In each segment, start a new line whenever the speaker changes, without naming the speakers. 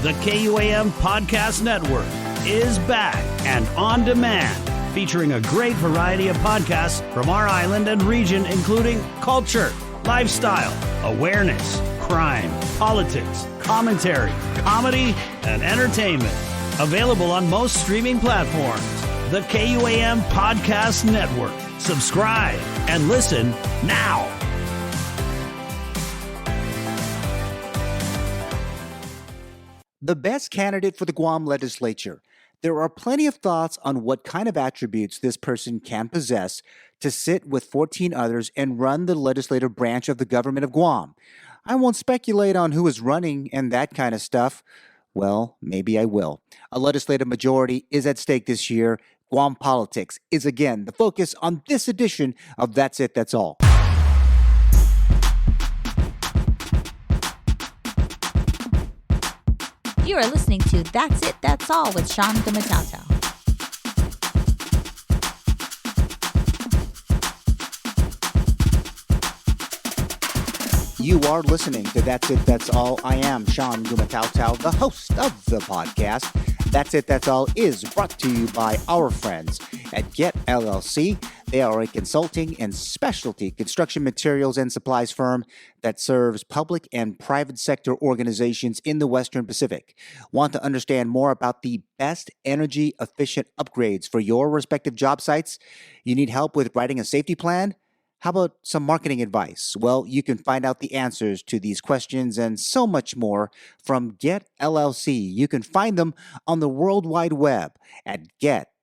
The KUAM Podcast Network is back and on demand, featuring a great variety of podcasts from our island and region, including culture, lifestyle, awareness, crime, politics, commentary, comedy, and entertainment. Available on most streaming platforms. The KUAM Podcast Network. Subscribe and listen now.
The best candidate for the Guam Legislature. There are plenty of thoughts on what kind of attributes this person can possess to sit with 14 others and run the legislative branch of the Government of Guam. I won't speculate on who is running and that kind of stuff. Well, maybe I will. A legislative majority is at stake this year. Guam politics is again the focus on this edition of That's It, That's All.
You are listening to That's It, That's All with Sean Gumataotao.
You are listening to That's It, That's All. I am Sean Gumataotao, the host of the podcast. That's It, That's All is brought to you by our friends at Get LLC. They are a consulting and specialty construction materials and supplies firm that serves public and private sector organizations in the Western Pacific. Want to understand more about the best energy efficient upgrades for your respective job sites? You need help with writing a safety plan? How about some marketing advice? Well, you can find out the answers to these questions and so much more from Get LLC. You can find them on the World Wide Web at get-guam.com.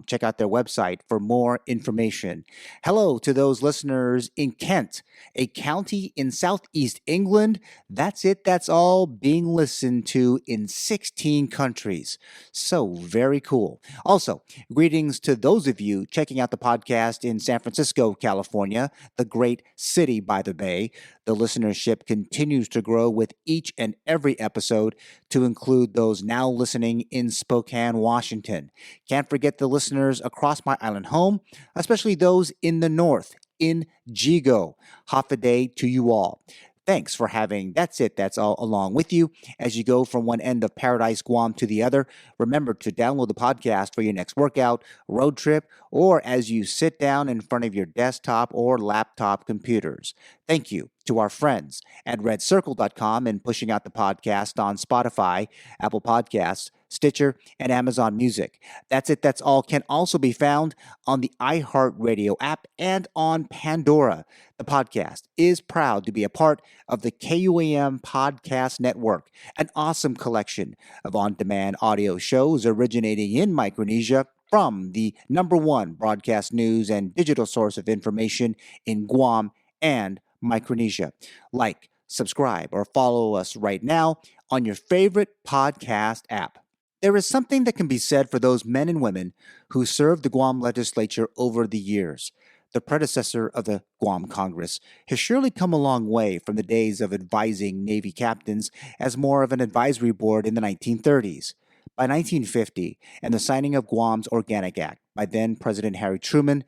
Check out their website for more information. Hello to those listeners in Kent, a county in southeast England. That's it, that's all, being listened to in 16 countries. So very cool. Also, greetings to those of you checking out the podcast in San Francisco, California, the great city by the bay. The listenership continues to grow with each and every episode, to include those now listening in Spokane, Washington. Can't forget the listeners across my island home, especially those in the north, in Jigo. Half a day to you all. Thanks for having That's It, That's All along with you as you go from one end of Paradise, Guam to the other. Remember to download the podcast for your next workout, road trip, or as you sit down in front of your desktop or laptop computers. Thank you to our friends at redcircle.com and pushing out the podcast on Spotify, Apple Podcasts, Stitcher, and Amazon Music. That's It, That's All can also be found on the iHeartRadio app and on Pandora. The podcast is proud to be a part of the KUAM Podcast Network, an awesome collection of on-demand audio shows originating in Micronesia from the #1 broadcast news and digital source of information in Guam and Micronesia. Like, subscribe, or follow us right now on your favorite podcast app. There is something that can be said for those men and women who served the Guam Legislature over the years. The predecessor of the Guam Congress has surely come a long way from the days of advising Navy captains as more of an advisory board in the 1930s. By 1950, and the signing of Guam's Organic Act by then President Harry Truman,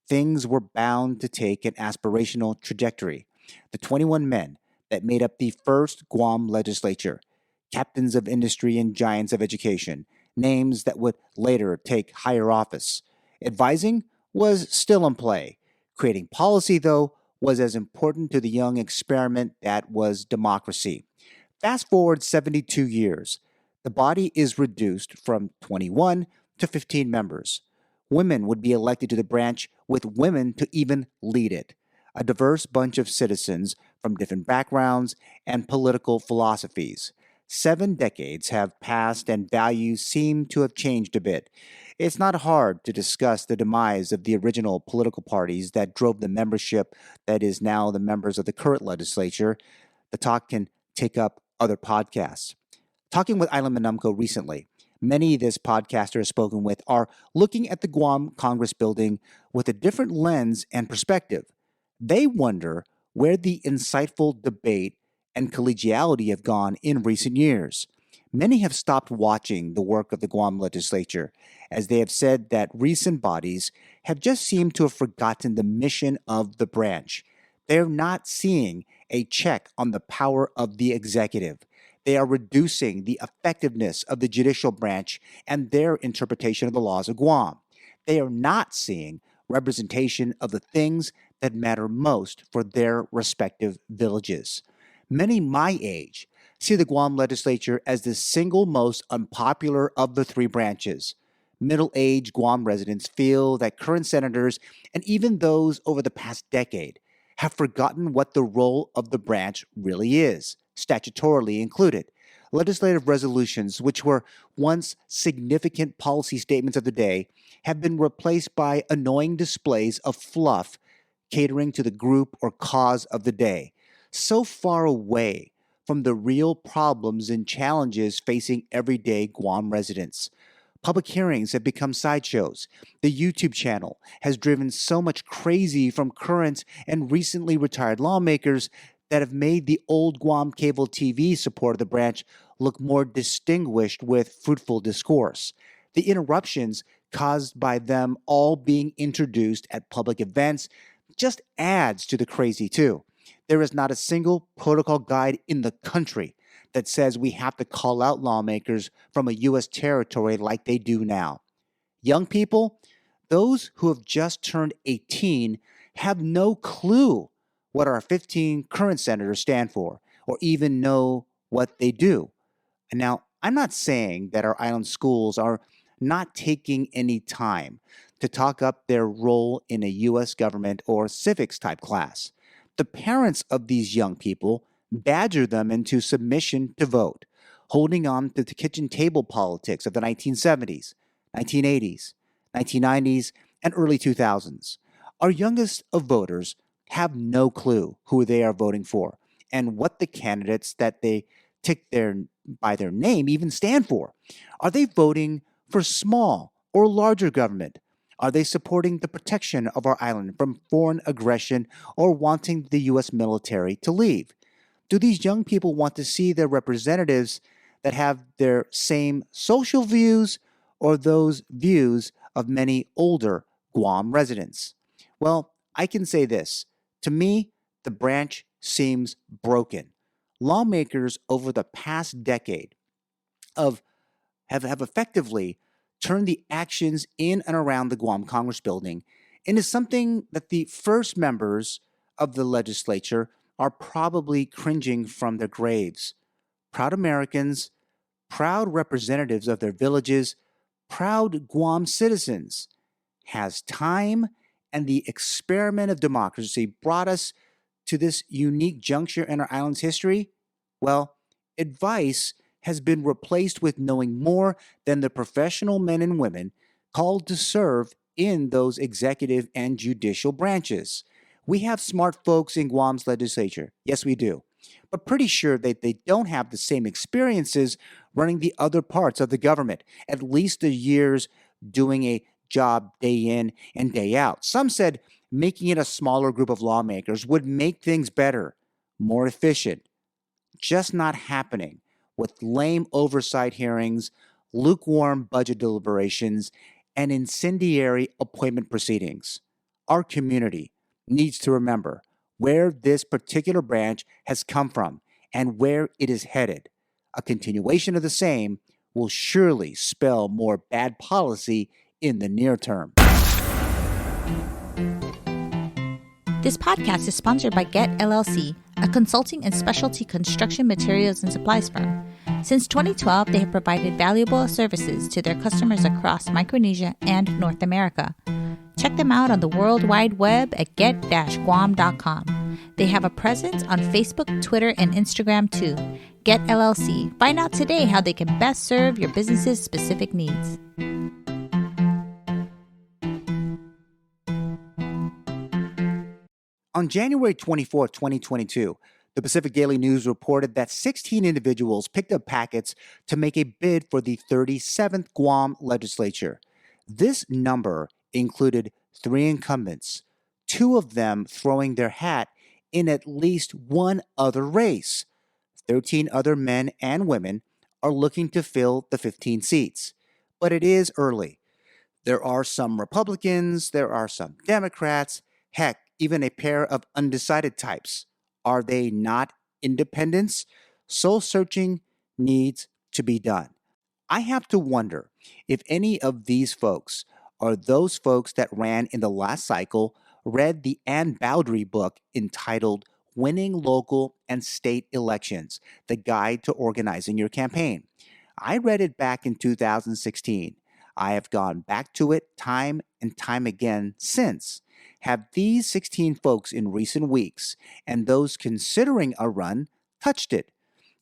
things were bound to take an aspirational trajectory. The 21 men that made up the first Guam Legislature, captains of industry and giants of education, names that would later take higher office. Advising was still in play. Creating policy, though, was as important to the young experiment that was democracy. Fast forward 72 years. The body is reduced from 21 to 15 members. Women would be elected to the branch, with women to even lead it. A diverse bunch of citizens from different backgrounds and political philosophies. 7 decades have passed and values seem to have changed a bit. It's not hard to discuss the demise of the original political parties that drove the membership that is now the members of the current legislature. The talk can take up other podcasts. Talking with Island Manumco recently, many this podcaster has spoken with are looking at the Guam Congress building with a different lens and perspective. They wonder where the insightful debate and collegiality have gone in recent years. Many have stopped watching the work of the Guam Legislature, as they have said that recent bodies have just seemed to have forgotten the mission of the branch. They're not seeing a check on the power of the executive. They are reducing the effectiveness of the judicial branch and their interpretation of the laws of Guam. They are not seeing representation of the things that matter most for their respective villages. Many my age see the Guam legislature as the single most unpopular of the three branches. Middle-aged Guam residents feel that current senators, and even those over the past decade, have forgotten what the role of the branch really is, statutorily included. Legislative resolutions, which were once significant policy statements of the day, have been replaced by annoying displays of fluff catering to the group or cause of the day, so far away from the real problems and challenges facing everyday Guam residents. Public hearings have become sideshows. The YouTube channel has driven so much crazy from current and recently retired lawmakers that have made the old Guam cable TV support of the branch look more distinguished with fruitful discourse. The interruptions caused by them all being introduced at public events just adds to the crazy too. There is not a single protocol guide in the country that says we have to call out lawmakers from a U.S. territory like they do now. Young people, those who have just turned 18, have no clue what our 15 current senators stand for, or even know what they do. And now, I'm not saying that our island schools are not taking any time to talk up their role in a U.S. government or civics type class. The parents of these young people badger them into submission to vote, holding on to the kitchen table politics of the 1970s, 1980s, 1990s, and early 2000s. Our youngest of voters have no clue who they are voting for and what the candidates that they tick by their name even stand for. Are they voting for small or larger government? Are they supporting the protection of our island from foreign aggression or wanting the U.S. military to leave? Do these young people want to see their representatives that have their same social views or those views of many older Guam residents? Well, I can say this. To me, the branch seems broken. Lawmakers over the past decade have effectively turned the actions in and around the Guam Congress building into something that the first members of the legislature are probably cringing from their graves. Proud Americans, proud representatives of their villages, proud Guam citizens. Has time and the experiment of democracy brought us to this unique juncture in our island's history? Well, advice has been replaced with knowing more than the professional men and women called to serve in those executive and judicial branches. We have smart folks in Guam's legislature. Yes, we do. But pretty sure that they don't have the same experiences running the other parts of the government, at least the years doing a job day in and day out. Some said making it a smaller group of lawmakers would make things better, more efficient. Just not happening with lame oversight hearings, lukewarm budget deliberations, and incendiary appointment proceedings. Our community needs to remember where this particular branch has come from and where it is headed. A continuation of the same will surely spell more bad policy in the near term.
This podcast is sponsored by Get LLC, a consulting and specialty construction materials and supplies firm. Since 2012, they have provided valuable services to their customers across Micronesia and North America. Check them out on the World Wide Web at get-guam.com. They have a presence on Facebook, Twitter, and Instagram too. Get LLC. Find out today how they can best serve your business's specific needs.
On January 24, 2022, the Pacific Daily News reported that 16 individuals picked up packets to make a bid for the 37th Guam Legislature. This number included 3 incumbents, 2 of them throwing their hat in at least one other race. 13 other men and women are looking to fill the 15 seats. But it is early. There are some Republicans, there are some Democrats, heck, even a pair of undecided types. Are they not independents? Soul searching needs to be done. I have to wonder if any of these folks are those folks that ran in the last cycle, read the Ann Bowdry book entitled Winning Local and State Elections, The Guide to Organizing Your Campaign. I read it back in 2016. I have gone back to it time and time again since. Have these 16 folks in recent weeks and those considering a run touched it?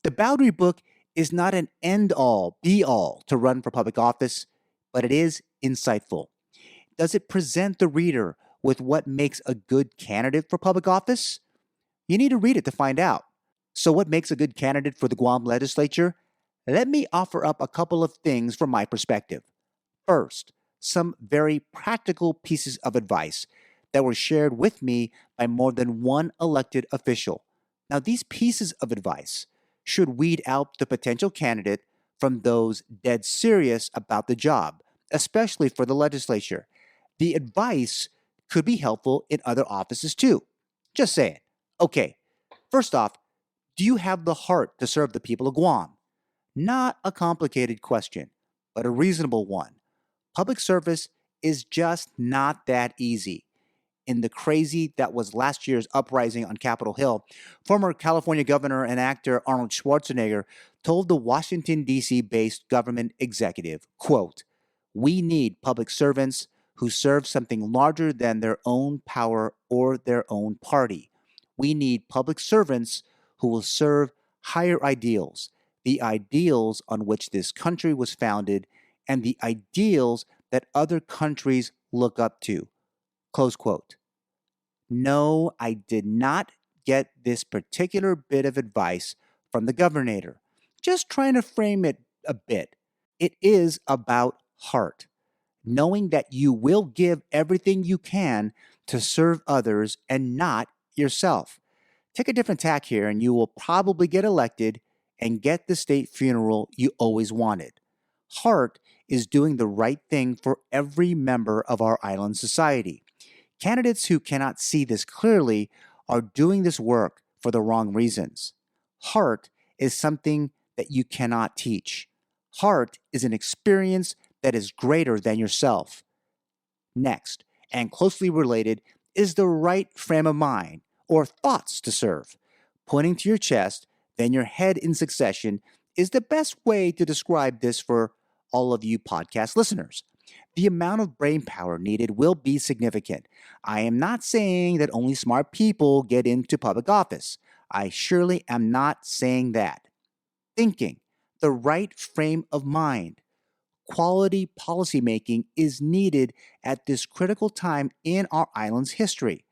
The Bowdry book is not an end-all, be-all to run for public office, but it is insightful. Does it present the reader with what makes a good candidate for public office? You need to read it to find out. So what makes a good candidate for the Guam Legislature? Let me offer up a couple of things from my perspective. First, some very practical pieces of advice that were shared with me by more than one elected official. Now, these pieces of advice should weed out the potential candidate from those dead serious about the job, especially for the legislature. The advice could be helpful in other offices too. Just saying. Okay, first off, do you have the heart to serve the people of Guam? Not a complicated question, but a reasonable one. Public service is just not that easy. In the crazy that was last year's uprising on Capitol Hill, former California governor and actor Arnold Schwarzenegger told the Washington, D.C.-based government executive, quote, "We need public servants who serve something larger than their own power or their own party. We need public servants who will serve higher ideals, the ideals on which this country was founded and the ideals that other countries look up to." Close quote. No, I did not get this particular bit of advice from the governor. Just trying to frame it a bit. It is about heart, knowing that you will give everything you can to serve others and not yourself. Take a different tack here and you will probably get elected and get the state funeral you always wanted. Heart is doing the right thing for every member of our island society. Candidates who cannot see this clearly are doing this work for the wrong reasons. Heart is something that you cannot teach. Heart is an experience that is greater than yourself. Next, and closely related, is the right frame of mind or thoughts to serve. Pointing to your chest, then your head in succession is the best way to describe this for all of you podcast listeners. The amount of brain power needed will be significant. I am not saying that only smart people get into public office. I surely am not saying that. Thinking, the right frame of mind, quality policymaking is needed at this critical time in our island's history.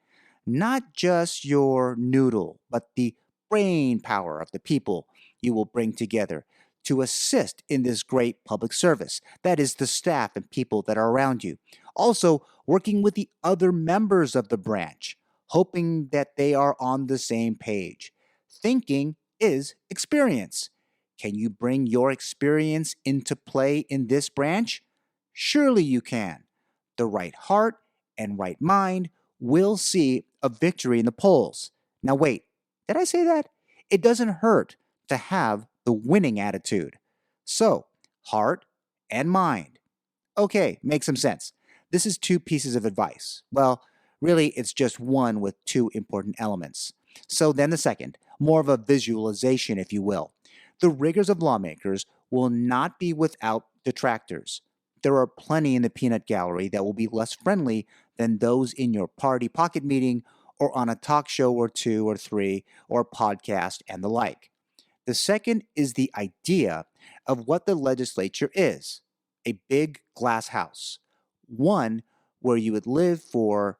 Not just your noodle, but the brain power of the people you will bring together to assist in this great public service. That is the staff and people that are around you. Also, working with the other members of the branch, hoping that they are on the same page. Thinking is experience. Can you bring your experience into play in this branch? Surely you can. The right heart and right mind will see a victory in the polls. Now wait, did I say that? It doesn't hurt to have the winning attitude. So, heart and mind. Okay, makes some sense. This is two pieces of advice. Well, really, it's just one with two important elements. So then the second, more of a visualization, if you will. The rigors of lawmakers will not be without detractors. There are plenty in the peanut gallery that will be less friendly than those in your party pocket meeting or on a talk show or two or three or podcast and the like. The second is the idea of what the legislature is, a big glass house, one where you would live for,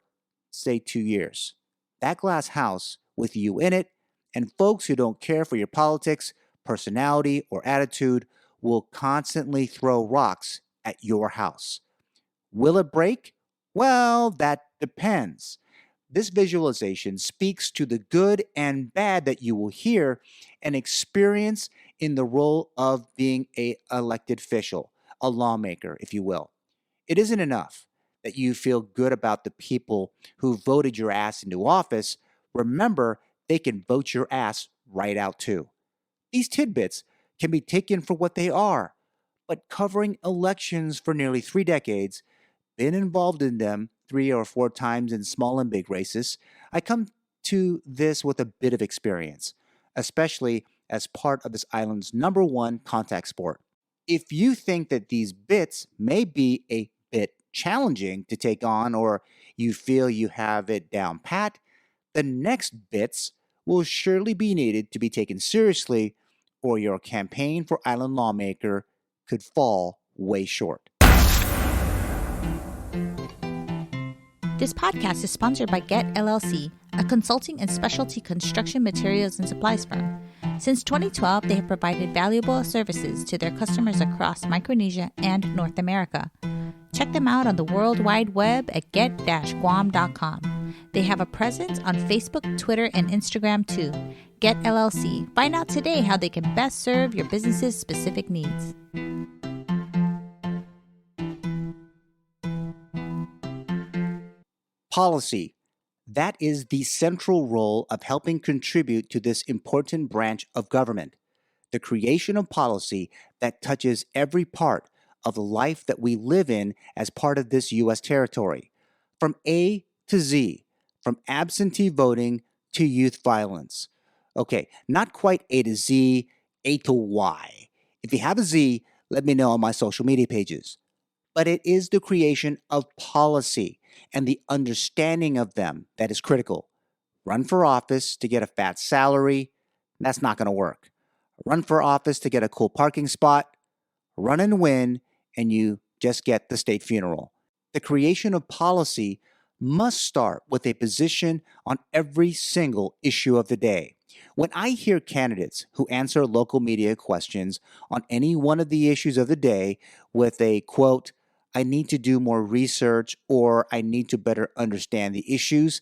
say, 2 years. That glass house with you in it and folks who don't care for your politics, personality, or attitude will constantly throw rocks at your house. Will it break? Well, that depends. This visualization speaks to the good and bad that you will hear and experience in the role of being an elected official, a lawmaker, if you will. It isn't enough that you feel good about the people who voted your ass into office. Remember, they can vote your ass right out too. These tidbits can be taken for what they are. But covering elections for nearly 3 decades, been involved in them 3 or 4 times in small and big races, I come to this with a bit of experience, especially as part of this island's number one contact sport. If you think that these bits may be a bit challenging to take on, or you feel you have it down pat, the next bits will surely be needed to be taken seriously, or your campaign for island lawmaker could fall way short.
This podcast is sponsored by Get LLC, a consulting and specialty construction materials and supplies firm. Since 2012, they have provided valuable services to their customers across Micronesia and North America. Check them out on the World Wide Web at get-guam.com. They have a presence on Facebook, Twitter, and Instagram too. Get LLC. Find out today how they can best serve your business's specific needs.
Policy. That is the central role of helping contribute to this important branch of government. The creation of policy that touches every part of the life that we live in as part of this U.S. territory. From A to Z, from absentee voting to youth violence. Okay, not quite A to Z, A to Y. If you have a Z, let me know on my social media pages. But it is the creation of policy and the understanding of them that is critical. Run for office to get a fat salary, that's not going to work. Run for office to get a cool parking spot, run and win, and you just get the state funeral. The creation of policy must start with a position on every single issue of the day. When I hear candidates who answer local media questions on any one of the issues of the day with a quote, I need to do more research, or I need to better understand the issues,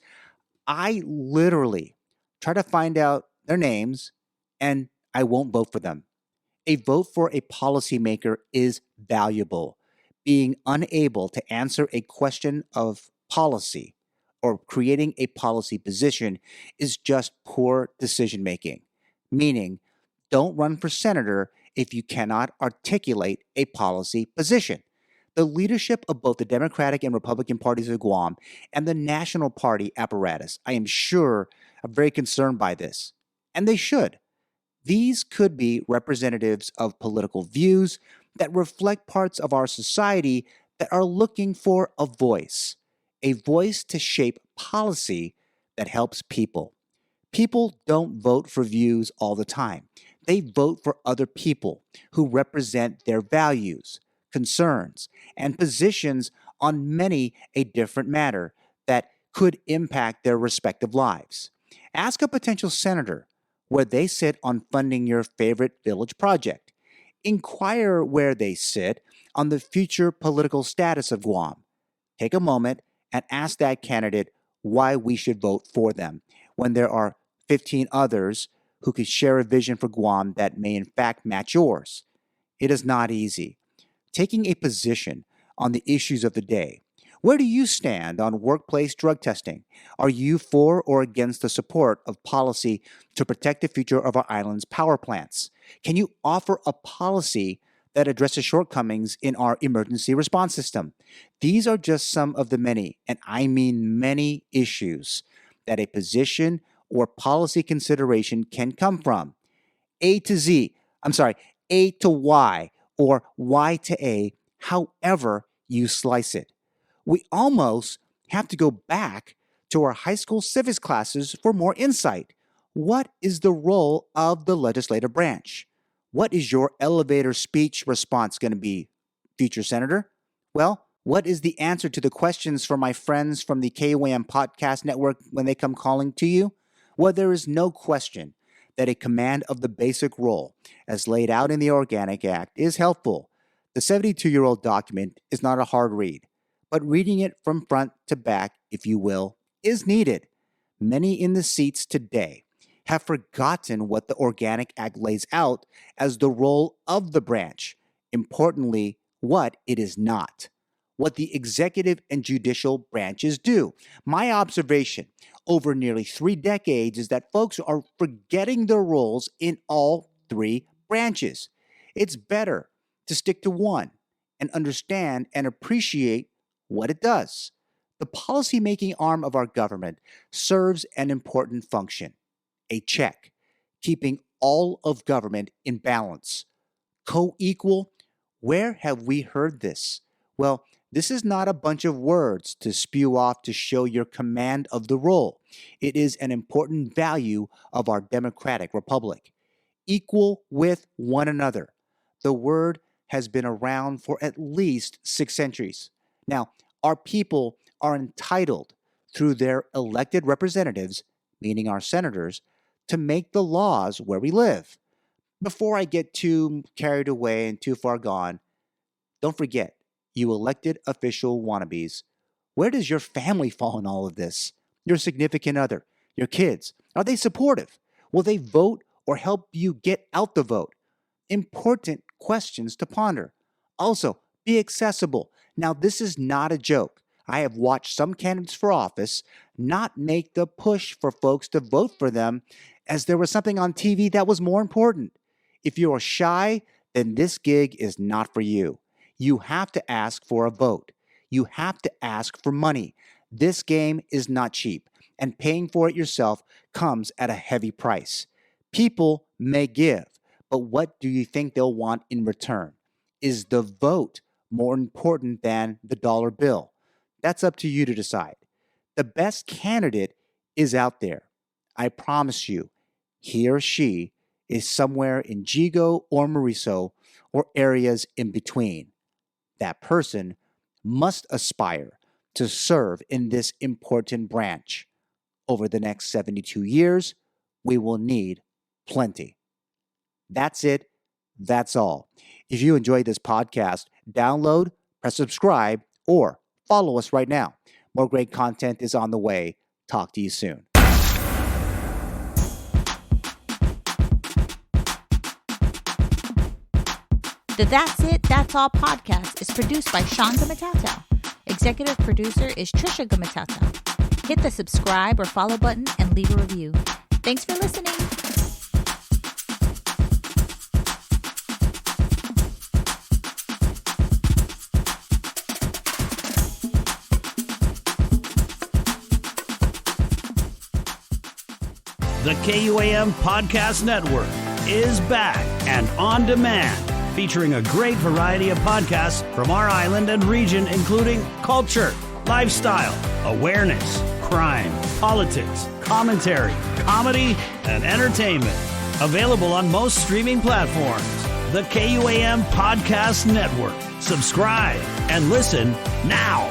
I literally try to find out their names and I won't vote for them. A vote for a policymaker is valuable. Being unable to answer a question of policy or creating a policy position is just poor decision making. Meaning, don't run for senator if you cannot articulate a policy position. The leadership of both the Democratic and Republican parties of Guam and the National Party apparatus, I am sure, are very concerned by this. And they should. These could be representatives of political views that reflect parts of our society that are looking for a voice to shape policy that helps people. People don't vote for views all the time. They vote for other people who represent their values, concerns, and positions on many a different matter that could impact their respective lives. Ask a potential senator where they sit on funding your favorite village project. Inquire where they sit on the future political status of Guam. Take a moment and ask that candidate why we should vote for them when there are 15 others who could share a vision for Guam that may in fact match yours. It is not easy. Taking a position on the issues of the day. Where do you stand on workplace drug testing? Are you for or against the support of policy to protect the future of our island's power plants? Can you offer a policy that addresses shortcomings in our emergency response system? These are just some of the many, and I mean many, issues that a position or policy consideration can come from. A to Y, or Y to A, however you slice it. We almost have to go back to our high school civics classes for more insight. What is the role of the legislative branch? What is your elevator speech response going to be, future senator? Well, what is the answer to the questions from my friends from the KOAM podcast network when they come calling to you? Well, there is no question that a command of the basic role, as laid out in the Organic Act, is helpful. The 72-year-old document is not a hard read, but reading it from front to back, if you will, is needed. Many in the seats today have forgotten what the Organic Act lays out as the role of the branch. Importantly, what it is not. What the executive and judicial branches do. My observation over nearly 3 decades is that folks are forgetting their roles in all 3 branches. It's better to stick to one and understand and appreciate what it does. The policymaking arm of our government serves an important function, a check, keeping all of government in balance. Co-equal, where have we heard this? Well, this is not a bunch of words to spew off to show your command of the role. It is an important value of our democratic republic. Equal with one another. The word has been around for at least 6 centuries. Now, our people are entitled through their elected representatives, meaning our senators, to make the laws where we live. Before I get too carried away and too far gone, don't forget, you elected official wannabes, where does your family fall in all of this? Your significant other, your kids, are they supportive? Will they vote or help you get out the vote? Important questions to ponder. Also, be accessible. Now, this is not a joke. I have watched some candidates for office not make the push for folks to vote for them as there was something on TV that was more important. If you are shy, then this gig is not for you. You have to ask for a vote. You have to ask for money. This game is not cheap, and paying for it yourself comes at a heavy price. People may give, but what do you think they'll want in return? Is the vote more important than the dollar bill? That's up to you to decide. The best candidate is out there. I promise you, he or she is somewhere in Jigo or Mauricio or areas in between. That person must aspire to serve in this important branch. Over the next 72 years, we will need plenty. That's it. That's all. If you enjoyed this podcast, download, press subscribe, or follow us right now. More great content is on the way. Talk to you soon.
The That's It, That's All podcast is produced by Sean Gumataotao. Executive producer is Trisha Gumataotao. Hit the subscribe or follow button and leave a review. Thanks for listening.
The KUAM Podcast Network is back and on demand, featuring a great variety of podcasts from our island and region, including culture, lifestyle, awareness, crime, politics, commentary, comedy, and entertainment. Available on most streaming platforms. The KUAM Podcast Network. Subscribe and listen now.